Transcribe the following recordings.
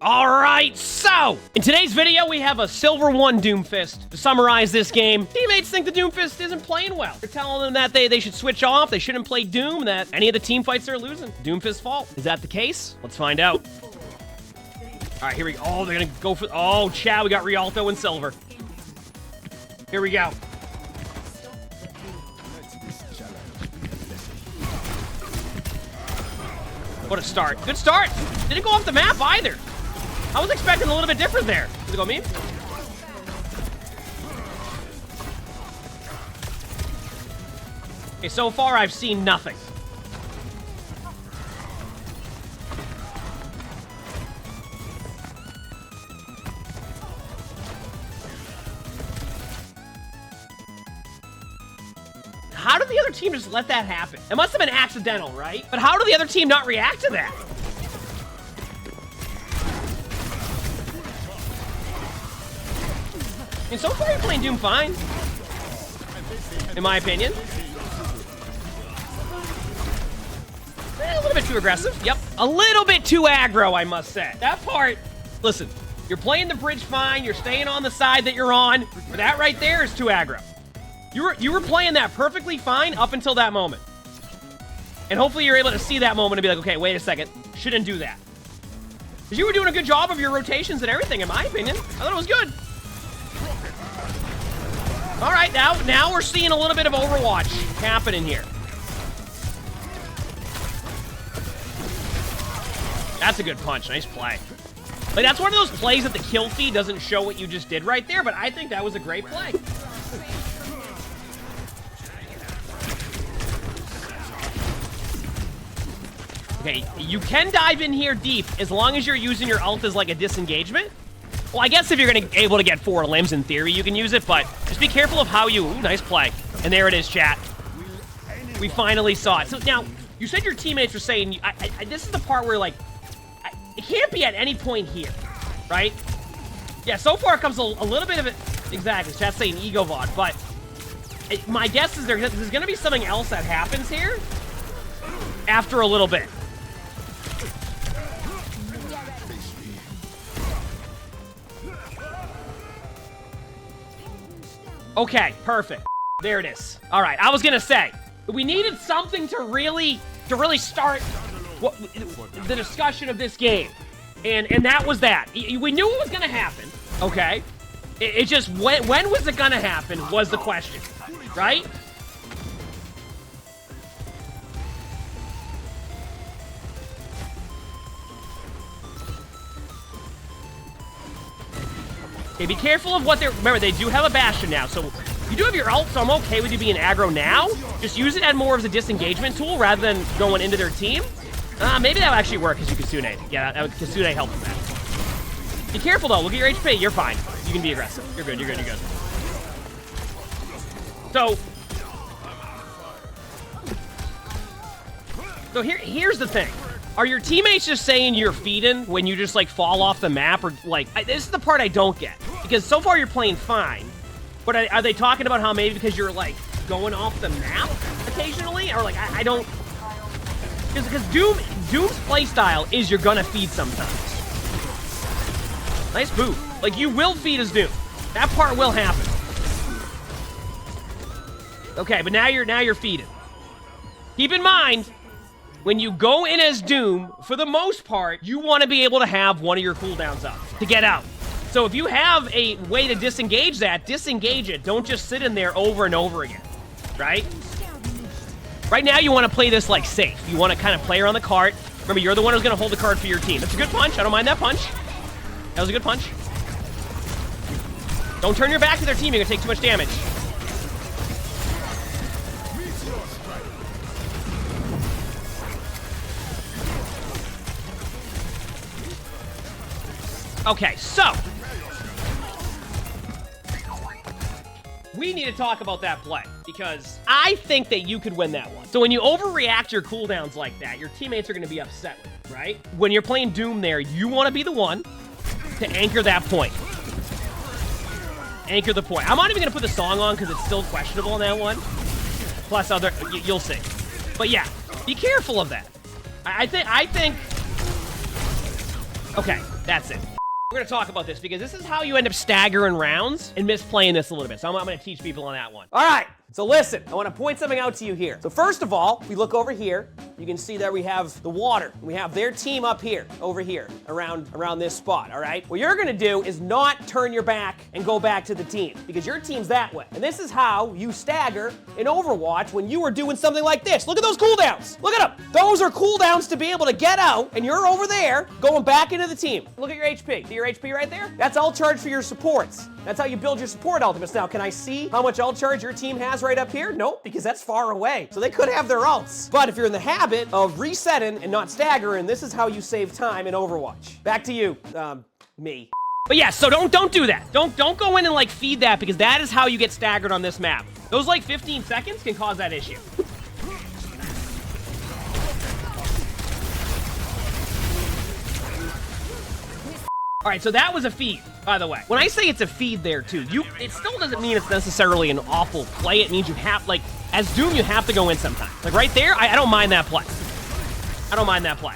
Alright, so, in today's video, we have a Silver 1 Doomfist. To summarize this game, teammates think the Doomfist isn't playing well. They're telling them that they should switch off, they shouldn't play Doom, that any of the team fights they're losing. Doomfist's fault. Is that the case? Let's find out. Alright, here we go. Oh, they're gonna go for... Oh, Chad, we got Rialto and Silver. Here we go. What a start. Good start. Didn't go off the map either. I was expecting a little bit different there. Did it go me? Okay, so far I've seen nothing. How did the other team just let that happen? It must have been accidental, right? But how did the other team not react to that? I mean, so far you're playing Doom fine, in my opinion. A little bit too aggressive. Yep, a little bit too aggro, I must say. That part, listen, you're playing the bridge fine, you're staying on the side that you're on, but that right there is too aggro. You were playing that perfectly fine up until that moment. And hopefully you're able to see that moment and be like, okay, wait a second, shouldn't do that. Because you were doing a good job of your rotations and everything, in my opinion. I thought it was good. All right, now we're seeing a little bit of Overwatch happening here. That's a good punch. Nice play. Like, that's one of those plays that the kill feed doesn't show what you just did right there, but I think that was a great play. Okay, you can dive in here deep as long as you're using your ult as like a disengagement. Well, I guess if you're able to get 4 limbs in theory, you can use it, but just be careful of how you... Ooh, nice play. And there it is, chat. We finally saw it. So now, you said your teammates were saying... this is the part where, like, it can't be at any point here, right? Yeah, so far it comes a little bit of it... Exactly, chat's saying ego VOD, but... my guess is there's going to be something else that happens here after a little bit. Okay, perfect. There it is. All right, I was gonna say we needed something to really start the discussion of this game, and that was that. We knew it was gonna happen. Okay, it just when was it gonna happen was the question, right? Okay, be careful of what they're... Remember, they do have a Bastion now, so you do have your ult, so I'm okay with you being aggro now. Just use it as more as a disengagement tool rather than going into their team. Maybe that would actually work as you Kasune. Yeah, Kasune helped with that. Be careful, though. Look at your HP. You're fine. You can be aggressive. You're good, you're good, you're good. So here's the thing. Are your teammates just saying you're feeding when you just, like, fall off the map? Or, like, this is the part I don't get. Because so far you're playing fine. But are they talking about how maybe because you're, like, going off the map occasionally? Or, like, I don't... Because Doom's playstyle is you're gonna feed sometimes. Nice boot. Like, you will feed as Doom. That part will happen. Okay, but now you're feeding. Keep in mind... When you go in as Doom, for the most part, you want to be able to have one of your cooldowns up to get out. So if you have a way to disengage that, disengage it. Don't just sit in there over and over again, right? Right now, you want to play this, like, safe. You want to kind of play around the cart. Remember, you're the one who's going to hold the card for your team. That's a good punch. I don't mind that punch. That was a good punch. Don't turn your back to their team. You're going to take too much damage. Okay, so we need to talk about that play because I think that you could win that one. So when you overreact your cooldowns like that, your teammates are going to be upset with it, right? When you're playing Doom there, you want to be the one to anchor that point. Anchor the point. I'm not even going to put the song on because it's still questionable on that one. Plus other, you'll see. But yeah, be careful of that. I think, okay. That's it. We're gonna talk about this because this is how you end up staggering rounds and misplaying this a little bit. So I'm gonna teach people on that one. All right, so listen, I wanna point something out to you here. So first of all, we look over here, you can see that we have the water. We have their team up here, over here, around this spot, all right? What you're gonna do is not turn your back and go back to the team because your team's that way. And this is how you stagger in Overwatch when you are doing something like this. Look at those cooldowns. Look at them. Those are cooldowns to be able to get out and you're over there going back into the team. Look at your HP. See your HP right there? That's all charge for your supports. That's how you build your support ultimates. Now, can I see how much ult charge your team has right up here? Nope, because that's far away. So they could have their ults. But if you're in the habit of resetting and not staggering, this is how you save time in Overwatch. Back to you, me. But yeah, so don't do that. Don't go in and like feed that because that is how you get staggered on this map. Those like 15 seconds can cause that issue. All right, so that was a feed, by the way. When I say it's a feed there too, it still doesn't mean it's necessarily an awful play. It means you have, like, as Doom, you have to go in sometimes. Like right there, I don't mind that play. I don't mind that play.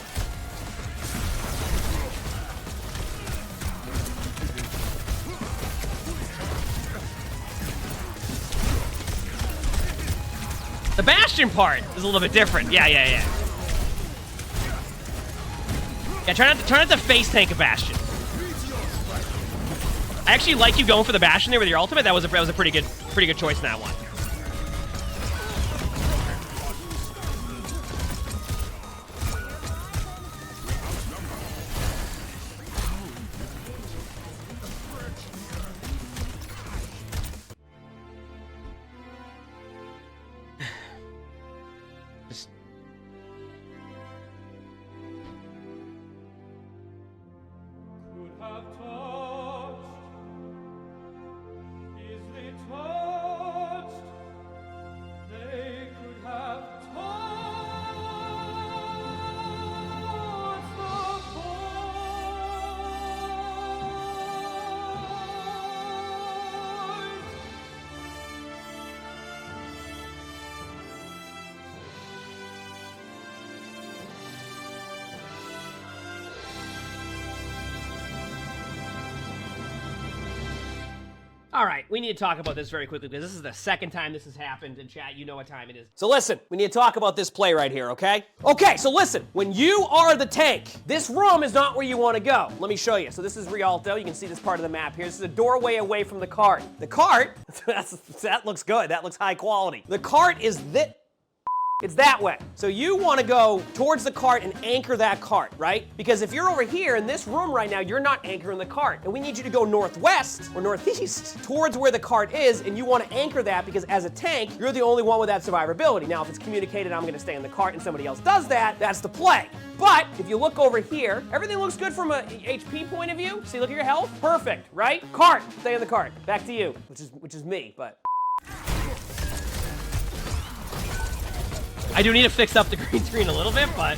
The Bastion part is a little bit different. Yeah. Yeah, try not to face tank a Bastion. I actually like you going for the Bastion there with your ultimate. That was a pretty good choice in that one. All right, we need to talk about this very quickly because this is the second time this has happened in chat. You know what time it is. So listen, we need to talk about this play right here, okay? Okay, so listen, when you are the tank, this room is not where you want to go. Let me show you. So this is Rialto. You can see this part of the map here. This is a doorway away from the cart. The cart, that looks good. That looks high quality. The cart is this. It's that way. So you want to go towards the cart and anchor that cart, right? Because if you're over here in this room right now, you're not anchoring the cart. And we need you to go northwest or northeast towards where the cart is, and you want to anchor that because as a tank, you're the only one with that survivability. Now, if it's communicated, I'm going to stay in the cart and somebody else does that, that's the play. But if you look over here, everything looks good from a HP point of view. See, look at your health. Perfect, right? Cart, stay in the cart. Back to you, which is me, but. I do need to fix up the green screen a little bit, but...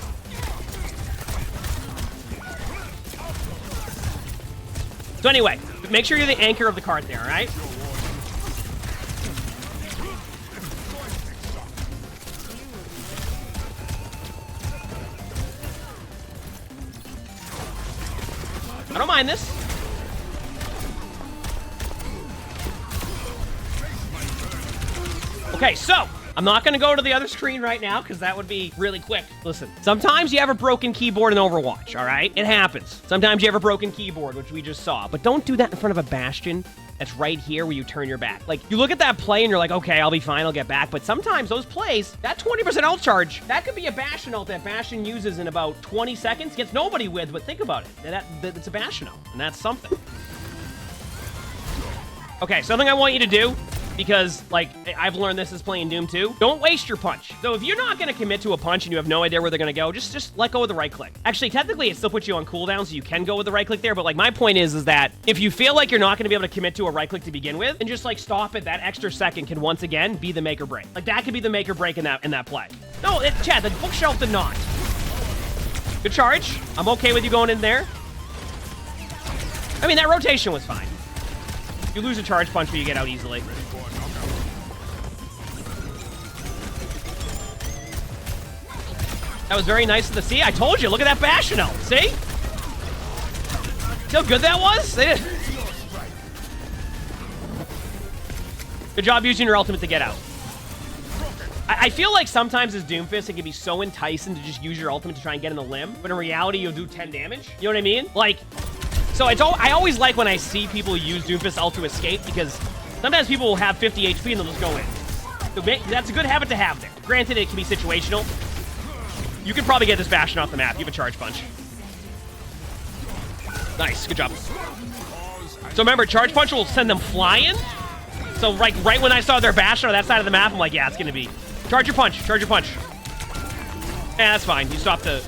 So anyway, make sure you're the anchor of the cart there, all right? I don't mind this. Okay, so... I'm not gonna go to the other screen right now because that would be really quick. Listen, sometimes you have a broken keyboard in Overwatch, all right? It happens. Sometimes you have a broken keyboard, which we just saw, but don't do that in front of a Bastion that's right here where you turn your back. Like, you look at that play and you're like, okay, I'll be fine, I'll get back, but sometimes those plays, that 20% ult charge, that could be a Bastion ult that Bastion uses in about 20 seconds, gets nobody with, but think about it. It's a Bastion ult, and that's something. Okay, something I want you to do, because, like, I've learned this is playing Doom 2. Don't waste your punch. So if you're not going to commit to a punch and you have no idea where they're going to go, just let go of the right click. Actually, technically, it still puts you on cooldown, so you can go with the right click there. But, like, my point is that if you feel like you're not going to be able to commit to a right click to begin with, and just, like, stop it, that extra second can once again be the make or break. Like, that could be the make or break in that play. No, Chad, the bookshelf did not. Good charge. I'm okay with you going in there. I mean, that rotation was fine. You lose a charge punch, but you get out easily. That was very nice to see. I told you, look at that Bastion ult, see? See how good that was? They did. Good job using your ultimate to get out. I feel like sometimes as Doomfist, it can be so enticing to just use your ultimate to try and get in the limb, but in reality, you'll do 10 damage. You know what I mean? Like, so I always like when I see people use Doomfist ult to escape, because sometimes people will have 50 HP and they'll just go in. So that's a good habit to have there. Granted, it can be situational. You can probably get this Bastion off the map. You have a charge punch. Nice, good job. So remember, charge punch will send them flying. So right when I saw their Bastion on that side of the map, I'm like, yeah, it's gonna be. Charge your punch, charge your punch. Yeah, that's fine. You stop the.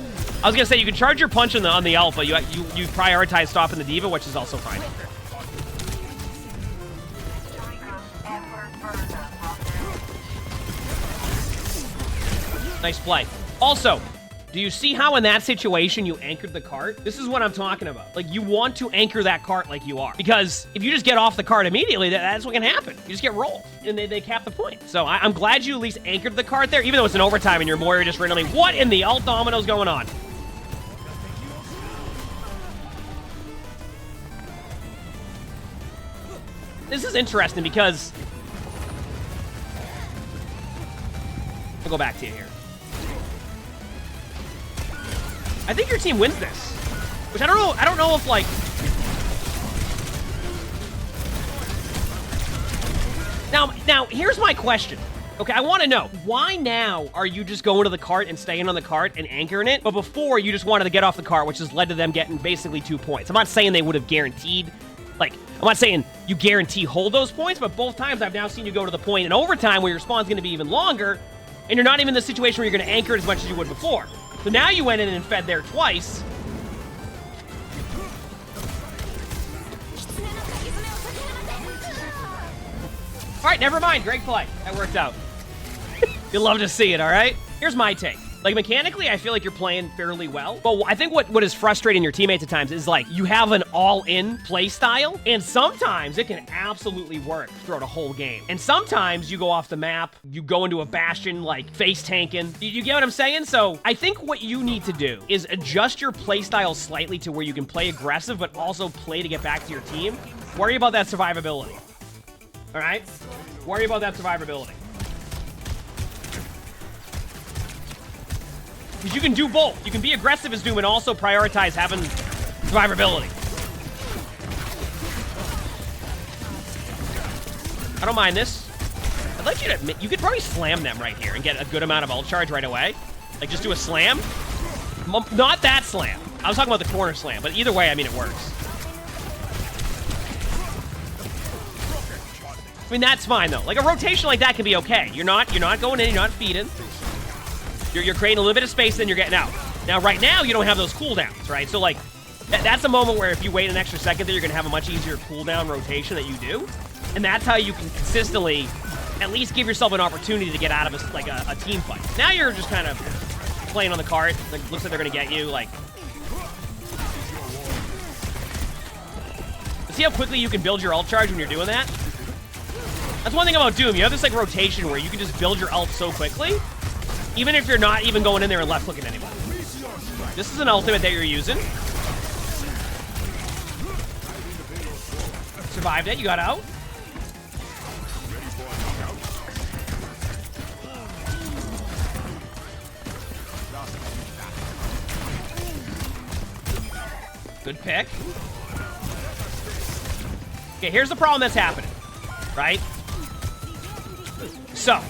I was gonna say you can charge your punch on the ult, but you prioritize stopping the diva, which is also fine. Nice play. Also, do you see how in that situation you anchored the cart? This is what I'm talking about. Like, you want to anchor that cart like you are. Because if you just get off the cart immediately, that's what can happen. You just get rolled, and they cap the point. So I'm glad you at least anchored the cart there, even though it's an overtime and you're more just randomly, what in the alt domino's going on? This is interesting because... I'll go back to you here. I think your team wins this, which I don't know if like. Now here's my question. Okay, I want to know why now are you just going to the cart and staying on the cart and anchoring it, but before you just wanted to get off the cart, which has led to them getting basically 2 points. I'm not saying they would have guaranteed, like, I'm not saying you guarantee hold those points, but both times I've now seen you go to the point in overtime where your spawn's going to be even longer, and you're not even in the situation where you're going to anchor it as much as you would before. So now you went in and fed there twice. All right, never mind. Great play. That worked out. You'll love to see it, all right? Here's my take. Like, mechanically, I feel like you're playing fairly well. But I think what is frustrating your teammates at times is, like, you have an all-in play style, and sometimes it can absolutely work throughout a whole game. And sometimes you go off the map, you go into a Bastion, like, face tanking. You get what I'm saying? So I think what you need to do is adjust your play style slightly to where you can play aggressive, but also play to get back to your team. Worry about that survivability. All right? Worry about that survivability. Because you can do both. You can be aggressive as Doom and also prioritize having survivability. I don't mind this. I'd like you to admit, you could probably slam them right here and get a good amount of ult charge right away. Like, just do a slam. Not that slam. I was talking about the corner slam, but either way, I mean, it works. I mean, that's fine, though. Like, a rotation like that can be okay. You're not going in, you're not feeding. You're creating a little bit of space, then you're getting out. Now, right now, you don't have those cooldowns, right? So, like, that's a moment where if you wait an extra second there, you're going to have a much easier cooldown rotation that you do. And that's how you can consistently at least give yourself an opportunity to get out of a team fight. Now you're just kind of playing on the cart. Like, looks like they're going to get you, like... See how quickly you can build your ult charge when you're doing that? That's one thing about Doom. You have this, like, rotation where you can just build your ult so quickly, even if you're not even going in there and left-clicking anybody. This is an ultimate that you're using. Survived it. You got out. Good pick. Okay, here's the problem that's happening, right? So,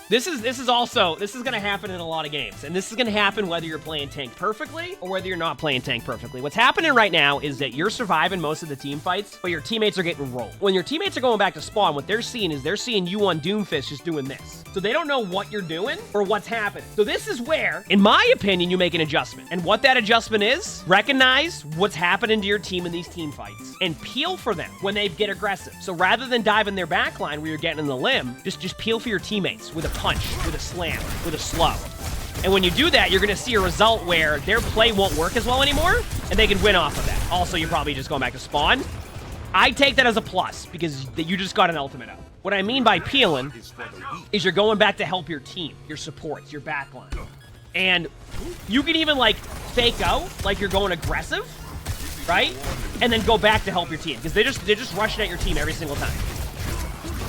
this is going to happen in a lot of games, and this is going to happen whether you're playing tank perfectly or whether you're not playing tank perfectly. What's happening right now is that you're surviving most of the team fights, but your teammates are getting rolled. When your teammates are going back to spawn, what they're seeing is they're seeing you on Doomfist just doing this. So they don't know what you're doing or what's happening. So this is where, in my opinion, you make an adjustment. And what that adjustment is, recognize what's happening to your team in these team fights and peel for them when they get aggressive. So rather than dive in their backline where you're getting in the limb, just peel for your teammates with a punch, with a slam, with a slow. And when you do that, you're going to see a result where their play won't work as well anymore, and they can win off of that. Also, you're probably just going back to spawn. I take that as a plus because you just got an ultimate out. What I mean by peeling is you're going back to help your team, your supports, your backline. And you can even, like, fake out like you're going aggressive right? And then go back to help your team, because they're just rushing at your team every single time.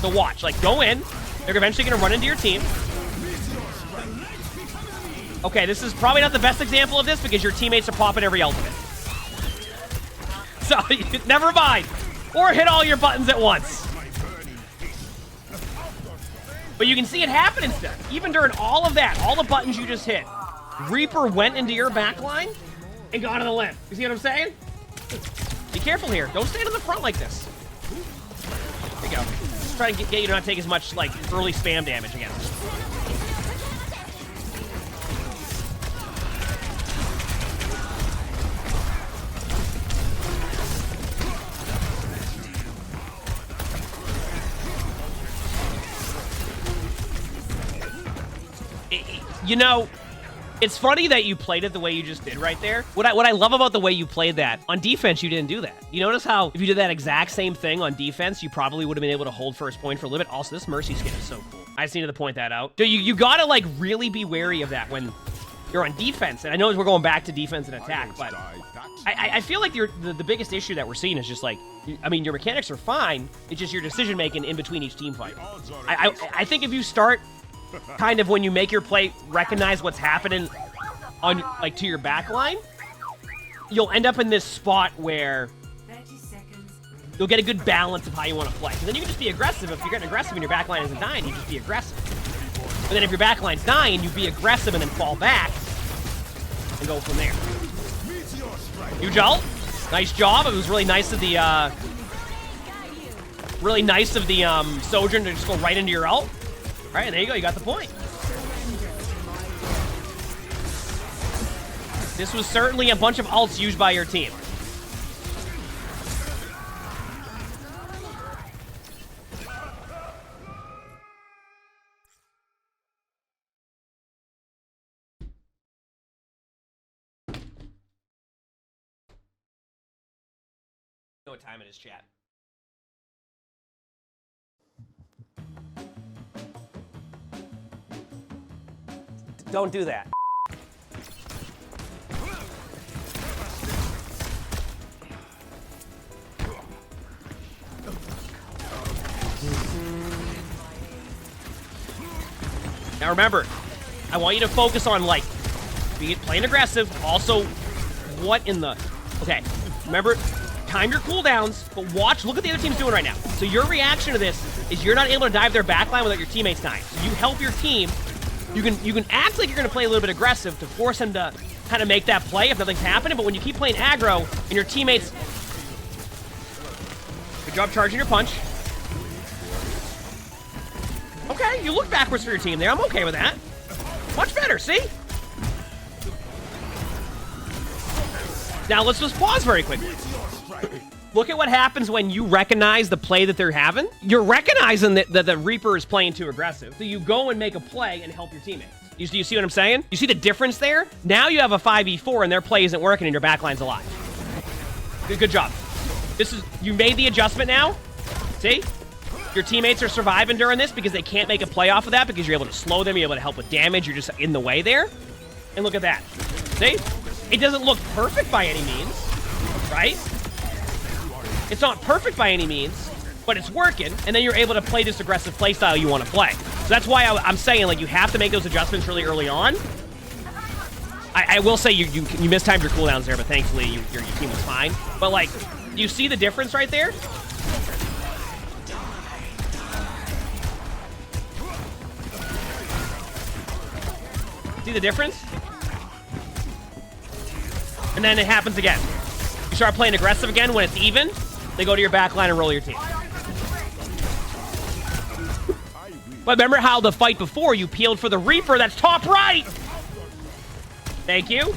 So watch, like, go in. They're eventually going to run into your team. Okay, this is probably not the best example of this because your teammates are popping every ultimate. So, never mind. Or hit all your buttons at once. But you can see it happen instead. Even during all of that, all the buttons you just hit, Reaper went into your backline and got on the limb. You see what I'm saying? Be careful here. Don't stand in the front like this. There you go. Just trying to get you to not take as much, like, early spam damage again. You know, it's funny that you played it the way you just did right there. What I love about the way you played that, on defense, you didn't do that. You notice how if you did that exact same thing on defense, you probably would have been able to hold first point for a little bit. Also, this Mercy skin is so cool. I just needed to point that out. So you gotta, like, really be wary of that when you're on defense. And I know we're going back to defense and attack, but I feel like the biggest issue that we're seeing is just, like, I mean, your mechanics are fine. It's just your decision-making in between each team fight. I think if you start kind of when you make your play recognize what's happening on, like, to your back line, you'll end up in this spot where you'll get a good balance of how you want to play. Because then you can just be aggressive. If you're getting aggressive and your back line isn't dying, you just be aggressive. But then if your back line's dying, you be aggressive and then fall back and go from there. Huge ult. Nice job. It was really nice of the Sojourn to just go right into your ult. All right, and there you go. You got the point. This was certainly a bunch of ults used by your team. Know what time it is, chat. Don't do that. Now remember, I want you to focus on, like, playing aggressive. Also, what in the... Okay, remember, time your cooldowns, but watch, look at the other team's doing right now. So your reaction to this is you're not able to dive their backline without your teammates dying. So you help your team. You can act like you're going to play a little bit aggressive to force them to kind of make that play if nothing's happening, but when you keep playing aggro and your teammates... Good job charging your punch. Okay, you look backwards for your team there. I'm okay with that. Much better, see? Now let's just pause very quickly. Look at what happens when you recognize the play that they're having. You're recognizing that the Reaper is playing too aggressive. So you go and make a play and help your teammates. You see what I'm saying? You see the difference there? Now you have a 5v4 and their play isn't working and your backline's alive. Good job. You made the adjustment now. See? Your teammates are surviving during this because they can't make a play off of that because you're able to slow them, you're able to help with damage, you're just in the way there. And look at that. See? It doesn't look perfect by any means, right? It's not perfect by any means, but it's working, and then you're able to play this aggressive playstyle you want to play. So that's why I'm saying, like, you have to make those adjustments really early on. I will say you mistimed your cooldowns there, but thankfully your team was fine. But, like, do you see the difference right there? See the difference? And then it happens again. You start playing aggressive again when it's even. They go to your back line and roll your team. But remember how the fight before you peeled for the Reaper that's top right? Thank you.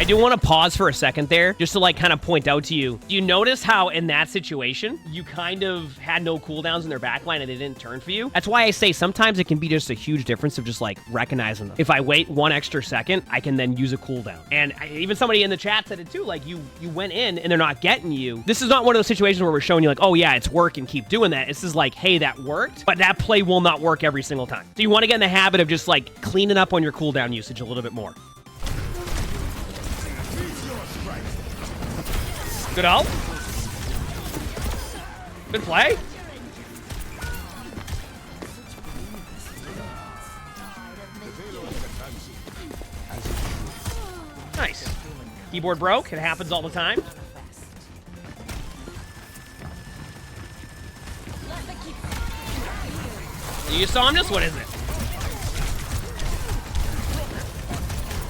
I do want to pause for a second there, just to like kind of point out to you. Do you notice how in that situation, you kind of had no cooldowns in their backline and they didn't turn for you? That's why I say sometimes it can be just a huge difference of just like recognizing them. If I wait 1 extra second, I can then use a cooldown. And even somebody in the chat said it too, like you went in and they're not getting you. This is not one of those situations where we're showing you like, oh yeah, it's working, keep doing that. This is like, hey, that worked, but that play will not work every single time. So you want to get in the habit of just like cleaning up on your cooldown usage a little bit more. Good ult. Good play. Nice. Keyboard broke. It happens all the time. You saw this? What is it?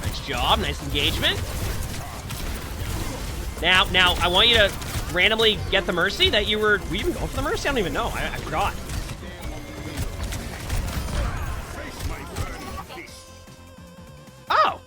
Nice job. Nice engagement. Now, I want you to randomly get the Mercy that were you even going for the Mercy? I don't even know. I forgot. Oh.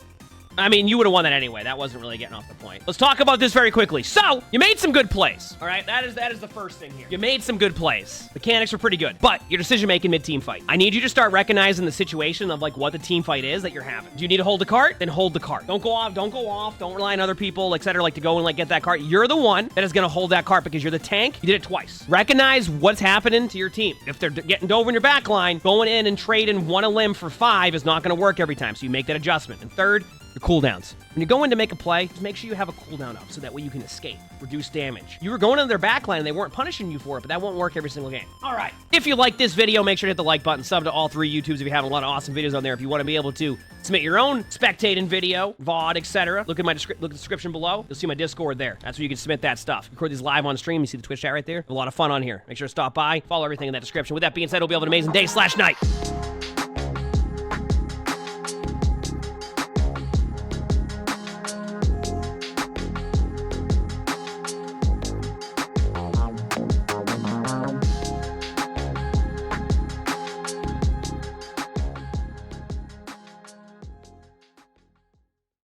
I mean, you would have won that anyway. That wasn't really getting off the point. Let's talk about this very quickly. So, you made some good plays. All right, that is the first thing here. You made some good plays. Mechanics were pretty good, but your decision-making mid-team fight. I need you to start recognizing the situation of like what the team fight is that you're having. Do you need to hold the cart? Then hold the cart. Don't go off. Don't rely on other people, etc. like to go and like get that cart. You're the one that is going to hold that cart because you're the tank. You did it twice. Recognize what's happening to your team. If they're getting dove in your back line, going in and trading 1 a limb for 5 is not going to work every time, so you make that adjustment. And third, your cooldowns. When you go in to make a play, just make sure you have a cooldown up so that way you can escape, reduce damage. You were going into their backline and they weren't punishing you for it, but that won't work every single game. All right. If you like this video, make sure to hit the like button, sub to all 3 YouTubes if you have a lot of awesome videos on there. If you want to be able to submit your own spectating video, VOD, etc., look at the description below. You'll see my Discord there. That's where you can submit that stuff. Record these live on stream. You see the Twitch chat right there. A lot of fun on here. Make sure to stop by, follow everything in that description. With that being said, hope you have an amazing day/night.